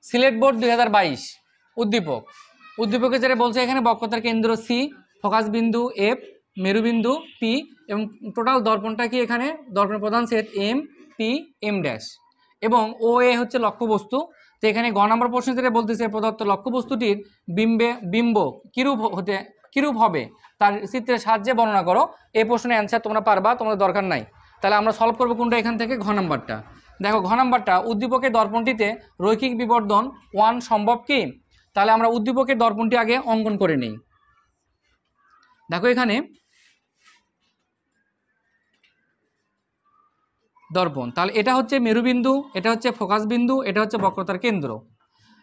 Sylhet board 2022 উদ্দীপক উদ্দীপকে যেটা বলছে এখানে বক্রতার কেন্দ্র সি, ফোকাস বিন্দু এফ, মেরুবিন্দু পি এবং টোটাল দর্পণটা কি এখানে দর্পণের প্রধান set M P M dash এবং ও এ হচ্ছে লক্ষ্যবস্তু। তো এখানে গ নম্বর প্রশ্ন যেটা বলতেছে প্রদত্ত লক্ষ্যবস্তুটির বিম্ব কিরূপ হবে তার চিত্রের সাহায্যে বর্ণনা করো। এই প্রশ্নের অ্যান্সার তোমরা পারবা, তোমাদের দরকার নাই। তাহলে আমরা সলভ করবো কোনটা এখান থেকে? ঘ নাম্বারটা। দেখো ঘ নাম্বারটা, উদ্দীপকের দর্পণটিতে রৈখিক বিবর্ধন 1 সম্ভব কি? তাহলে আমরা উদ্দীপকের দর্পণটি আগে অঙ্কন করে নিই। দেখো এখানে দর্পণ, তাহলে এটা হচ্ছে মেরুবিন্দু, এটা হচ্ছে ফোকাস বিন্দু, এটা হচ্ছে বক্রতার কেন্দ্র।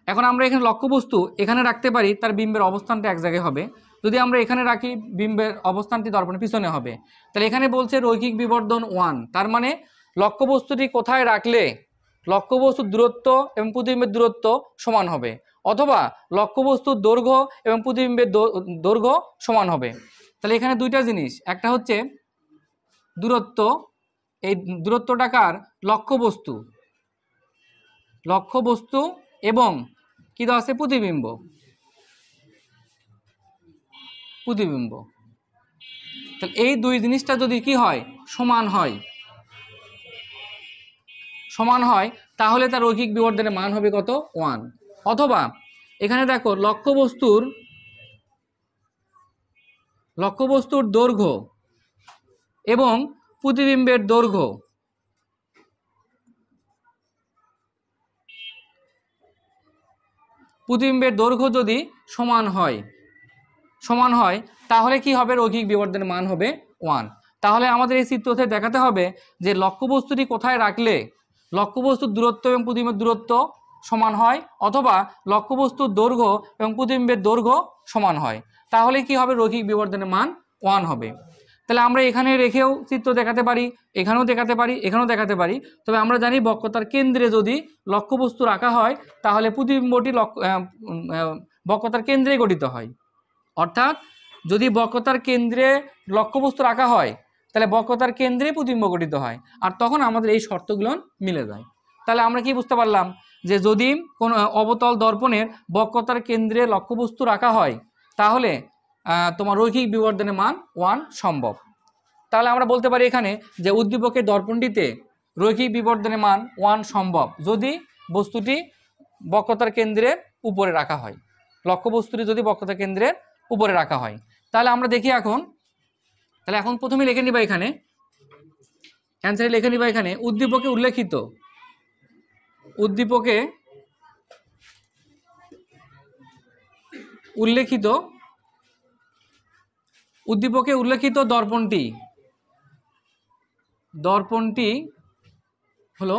এখন আমরা এখানে লক্ষ্যবস্তু এখানে রাখতে পারি, তার বিম্বের অবস্থানটা এক জায়গায় হবে। যদি আমরা এখানে রাখি বিম্বের অবস্থানটি দর্পণের পিছনে হবে। তাহলে এখানে বলছে রৈখিক বিবর্ধন 1, তার মানে লক্ষ্যবস্তুটি কোথায় রাখলে লক্ষ্যবস্তুর দূরত্ব এবং প্রতিবিম্বের দূরত্ব সমান হবে, অথবা লক্ষ্যবস্তুর দৈর্ঘ্য এবং প্রতিবিম্বের দৈর্ঘ্য সমান হবে। তাহলে এখানে দুইটা জিনিস, একটা হচ্ছে দূরত্ব, এই দূরত্বটাকার লক্ষ্যবস্তু এবং কি দেওয়া আছে প্রতিবিম্ব। তাহলে এই দুই জিনিসটা যদি কি হয় সমান হয় তাহলে তার রৈখিক বিবর্ধনের মান হবে কত? 1। অথবা এখানে দেখো লক্ষ্যবস্তুর দৈর্ঘ্য এবং প্রতিবিম্বের দৈর্ঘ্য যদি সমান হয় তাহলে কি হবে? রৈখিক বিবর্ধনের মান হবে 1। তাহলে আমাদের এই চিত্রতে দেখাতে হবে যে লক্ষ্যবস্তুটি কোথায় রাখলে লক্ষ্যবস্তুর দূরত্ব এবং প্রতিবিম্বের দূরত্ব সমান হয়, অথবা লক্ষ্যবস্তুর দৈর্ঘ্য এবং প্রতিবিম্বের দৈর্ঘ্য সমান হয়, তাহলে কি হবে? রৈখিক বিবর্ধনের মান 1 হবে। তাহলে আমরা এখানে রেখেও চিত্র দেখাতে পারি, এখানেও দেখাতে পারি, এখানেও দেখাতে পারি। তবে আমরা জানি বক্রতার কেন্দ্রে যদি লক্ষ্যবস্তু রাখা হয় তাহলে প্রতিবিম্বটি বক্রতার কেন্দ্রেই গঠিত হয়। অর্থাৎ যদি বক্রতার কেন্দ্রে লক্ষ্যবস্তু রাখা হয় তাহলে বক্রতার কেন্দ্রে প্রতিবিম্ব গঠিত হয়, আর তখন আমাদের এই শর্তগুলো মিলে যায়। তাহলে আমরা কি বুঝতে পারলাম যে যদি কোনো অবতল দর্পণের বক্রতার কেন্দ্রে লক্ষ্যবস্তু রাখা হয় তাহলে তোমার রৈখিক বিবর্ধনের মান 1 সম্ভব। তাহলে আমরা বলতে পারি এখানে যে উদ্দীপকের দর্পণটিতে রৈখিক বিবর্ধনের মান 1 সম্ভব যদি বস্তুটি বক্রতার কেন্দ্রের উপরে রাখা হয়, লক্ষ্যবস্তুটি যদি বক্রতার কেন্দ্রের উপরে রাখা হয়। তাহলে আমরা দেখি এখন প্রথমে লিখে নিবা, এখানে অ্যান্সারে লিখে নিবা এখানে উদ্দীপকে উল্লেখিত দর্পণটি হলো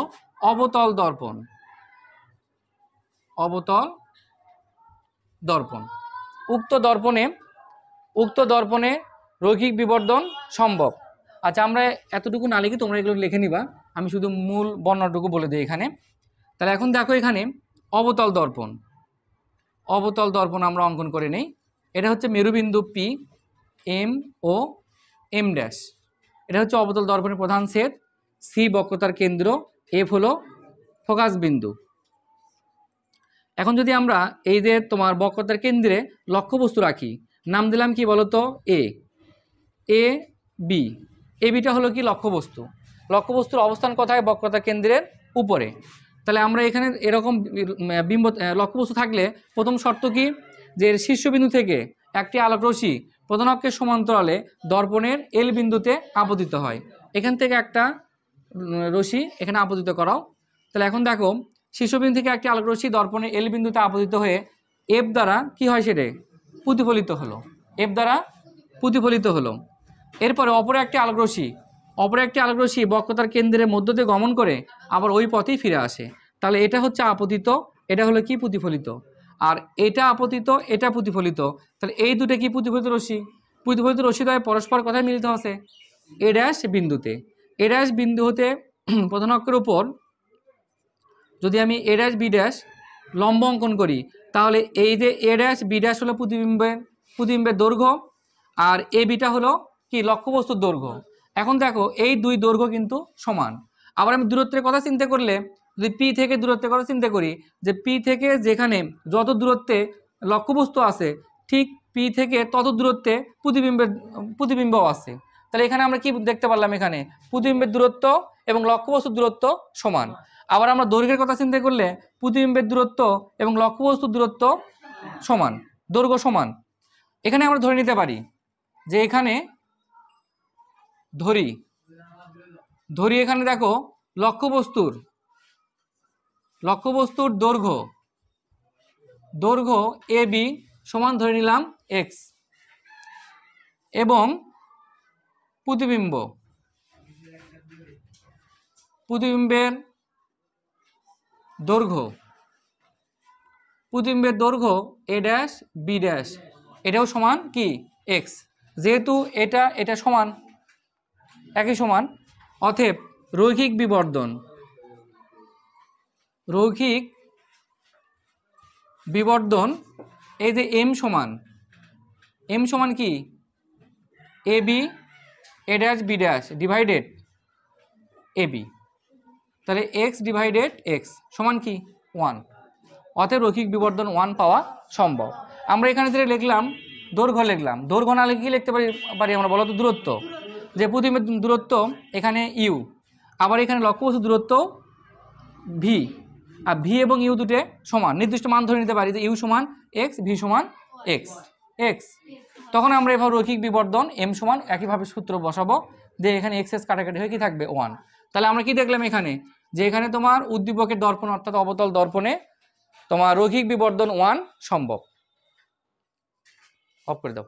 অবতল দর্পণ। উক্ত দর্পণে রৈখিক বিবর্ধন সম্ভব। আচ্ছা, আমরা এতটুকু না লিখি, তোমরা এগুলো লিখে নিবা, আমি শুধু মূল বর্ণনাটুকু বলে দিই এখানে। তাহলে এখন দেখো এখানে অবতল দর্পণ আমরা অঙ্কন করে নেই। এটা হচ্ছে মেরুবিন্দু পি, এম ও এম ড্যাশ, এটা হচ্ছে অবতল দর্পণের প্রধান সেট। সি বক্রতার কেন্দ্র, এফ হলো ফোকাস বিন্দু। এখন যদি আমরা এই যে তোমার বক্রতার কেন্দ্রে লক্ষ্যবস্তু রাখি, নাম দিলাম কি বলতো? A B. এ বিটা হলো কি লক্ষ্যবস্তুর অবস্থান কোথায়? বক্রতার কেন্দ্রের উপরে। তাহলে আমরা এখানে এরকম লক্ষ্যবস্তু থাকলে প্রথম শর্ত কি? যে শীর্ষবিন্দু থেকে একটি আলোকরশ্মি প্রধান অক্ষের সমান্তরালে দর্পণের এল বিন্দুতে আপতিত হয়। এখান থেকে একটা রশ্মি এখানে আপতিত করাও। তাহলে এখন দেখো শীর্ষবিন্দু থেকে একটি আলোকরশ্মি দর্পণের এল বিন্দুতে আপতিত হয়ে এফ দ্বারা কি হয়? সেটা প্রতিফলিত হলো। এরপরে অপর একটি আলোকরশ্মি বক্রতার কেন্দ্রের মধ্য দিয়ে গমন করে আবার ওই পথেই ফিরে আসে। তাহলে এটা হচ্ছে আপতিত, এটা হলো কি? প্রতিফলিত। আর এটা আপতিত, এটা প্রতিফলিত। তাহলে এই দুটো কি? প্রতিফলিত রশ্মি দ্বয় পরস্পর কোথায় মিলিত হচ্ছে? এ ড্যাশ বিন্দু হতে প্রধান অক্ষের উপর যদি আমি এ ড্যাশ বি ড্যাশ লম্ব অঙ্কন করি, তাহলে এই যে এ ড্যাশ বি ড্যাশ হলো প্রতিবিম্বের দৈর্ঘ্য, আর এ বিটা হলো কি? লক্ষ্যবস্তুর দৈর্ঘ্য। এখন দেখো এই দুই দৈর্ঘ্য কিন্তু সমান। আবার আমি দূরত্বের কথা চিন্তা করলে যদি পি থেকে দূরত্বের কথা চিন্তা করি, যে পি থেকে যেখানে যত দূরত্বে লক্ষ্যবস্তু আছে ঠিক পি থেকে তত দূরত্বে প্রতিবিম্বও আছে। তাহলে এখানে আমরা কি দেখতে পারলাম, এখানে প্রতিবিম্বের দূরত্ব এবং লক্ষ্যবস্তুর দূরত্ব সমান। আবার আমরা দৈর্ঘ্যের কথা চিন্তা করলে প্রতিবিম্বের দূরত্ব এবং লক্ষ্যবস্তুর দূরত্ব সমান, দৈর্ঘ্য সমান। এখানে আমরা ধরে নিতে পারি যে এখানে ধরি এখানে দেখো লক্ষ্যবস্তুর দৈর্ঘ্য এ বি সমান ধরে নিলাম এক্স, এবং প্রতিবিম্বের দৈর্ঘ্য এ ড্যাশ বি ড্যাশ এটাও সমান কি এক্স। যেহেতু এটা সমান, একই সমান, অতএব রৈখিক বিবর্ধন এই যে এম সমান কি A B a dash B dash divided A B, তাহলে এক্স ডিভাইডেড এক্স সমান কি 1। অতএব রৈখিক বিবর্ধন 1 পাওয়া সম্ভব। আমরা এখানে যেটা লিখলাম দৈর্ঘ্য না লিখে কি লিখতে পারি আমরা বলতো দূরত্ব, যে প্রতিবিম্বের দূরত্ব এখানে ইউ, আবার এখানে লক্ষ্যবস্তু দূরত্ব ভি, আর ভি এবং ইউ দুটো সমান, নির্দিষ্ট মান ধরে নিতে পারি যে ইউ সমান এক্স, ভি সমান এক্স। তখন আমরা এভাবে রৈখিক বিবর্ধন এম সমান একইভাবে সূত্র বসাবো, যে এখানে এক্স এক্স কাটাকাটি হয়ে কি থাকবে 1। তাহলে আমরা কি দেখলাম এখানে, যে এখানে তোমার উদ্দীপকের দর্পণ অর্থাৎ অবতল দর্পণে তোমার রৈখিক বিবর্ধন 1 সম্ভব। অফ করে দাও।